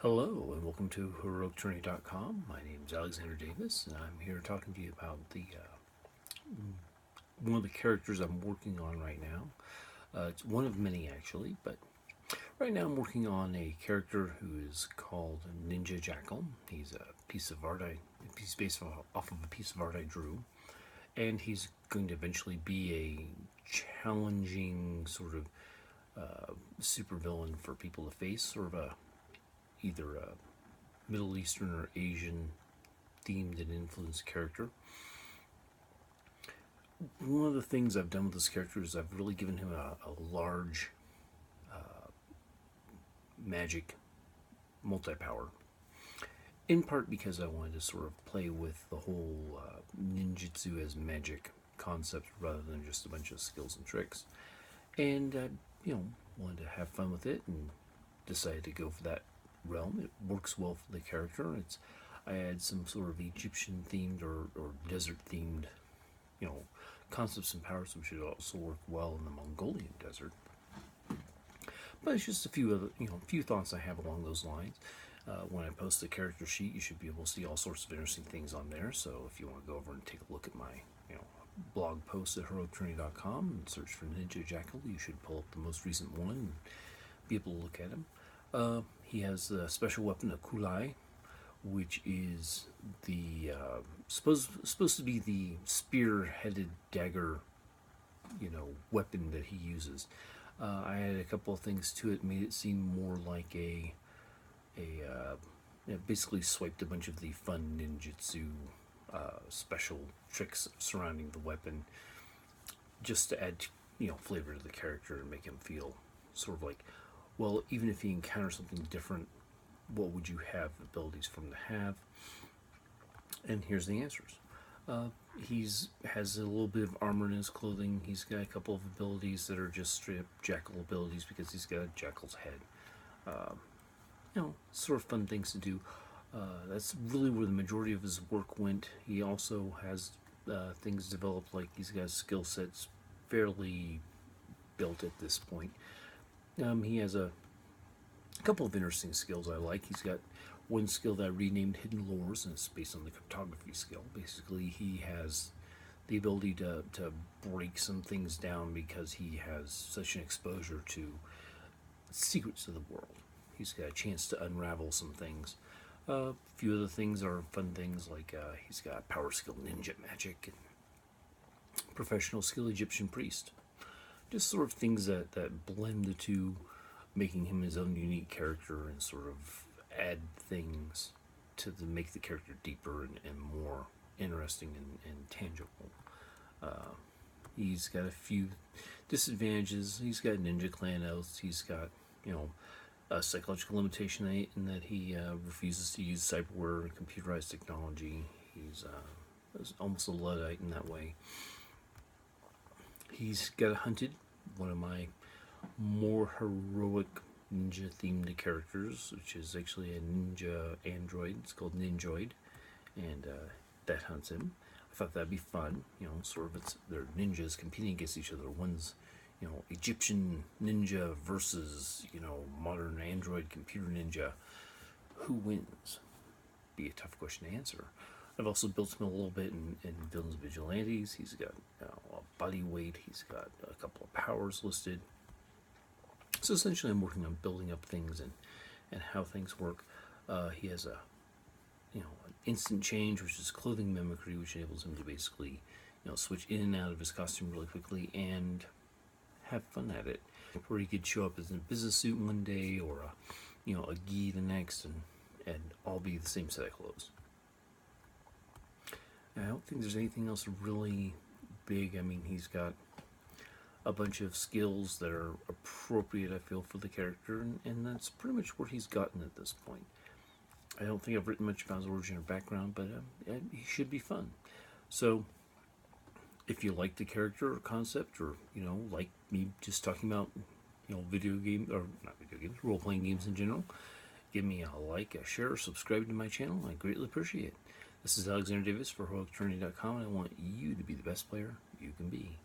Hello and welcome to HeroicJourney.com. My name is Alexander Davis and I'm here talking to you about the one of the characters I'm working on right now. It's one of many actually, but right now I'm working on a character who is called Ninja Jackal. He's a piece of art he's based off of a piece of art I drew, and he's going to eventually be a challenging sort of supervillain for people to face, sort of either a Middle Eastern or Asian themed and influenced character. One of the things I've done with this character is I've really given him a large magic multi-power, in part because I wanted to sort of play with the whole ninjutsu as magic concept rather than just a bunch of skills and tricks, and wanted to have fun with it and decided to go for that realm. It works well for the character. I add some sort of Egyptian themed or desert themed, concepts and powers which should also work well in the Mongolian desert. But it's just a few other, few thoughts I have along those lines. When I post the character sheet, you should be able to see all sorts of interesting things on there. So if you want to go over and take a look at my, blog post at HeroicJourney.com and search for Ninja Jackal, you should pull up the most recent one and be able to look at him. He has the special weapon, a kulai, which is the supposed to be the spear-headed dagger, weapon that he uses. I added a couple of things to it, made it seem more like basically swiped a bunch of the fun ninjutsu special tricks surrounding the weapon, just to add flavor to the character and make him feel sort of like, well, even if he encounters something different, what would you have abilities for him to have? And here's the answers. He's has a little bit of armor in his clothing. He's got a couple of abilities that are just straight up jackal abilities because he's got a jackal's head. Sort of fun things to do. That's really where the majority of his work went. He also has things developed, like he's got skill sets fairly built at this point. He has a couple of interesting skills I like. He's got one skill that I renamed Hidden Lores, and it's based on the cryptography skill. Basically, he has the ability to break some things down because he has such an exposure to secrets of the world. He's got a chance to unravel some things. A few other things are fun things, like he's got power skill ninja magic and professional skill Egyptian priest. Just sort of things that blend the two, making him his own unique character and sort of add things to make the character deeper and more interesting and tangible. He's got a few disadvantages. He's got ninja clan oaths. He's got, a psychological limitation in that he refuses to use cyberware and computerized technology. He's almost a Luddite in that way. He's got a hunted, one of my more heroic ninja themed characters, which is actually a ninja android. It's called Ninjoid, and that hunts him. I thought that'd be fun. They're ninjas competing against each other. One's Egyptian ninja versus modern android computer ninja. Who wins? Be a tough question to answer. I've also built him a little bit in Villains Vigilantes. He's got a body weight. He's got a couple of powers listed. So essentially, I'm working on building up things and how things work. He has an instant change, which is clothing mimicry, which enables him to basically switch in and out of his costume really quickly and have fun at it. Where he could show up as in a business suit one day or a gi the next, and all be the same set of clothes. I don't think there's anything else really big. I mean, he's got a bunch of skills that are appropriate, I feel, for the character, and that's pretty much where he's gotten at this point. I don't think I've written much about his origin or background, but he should be fun. So, if you like the character or concept, or like me just talking about video game or not video games, role-playing games in general, give me a like, a share, or subscribe to my channel. I greatly appreciate it. This is Alexander Davis for HeroicJourney.com, and I want you to be the best player you can be.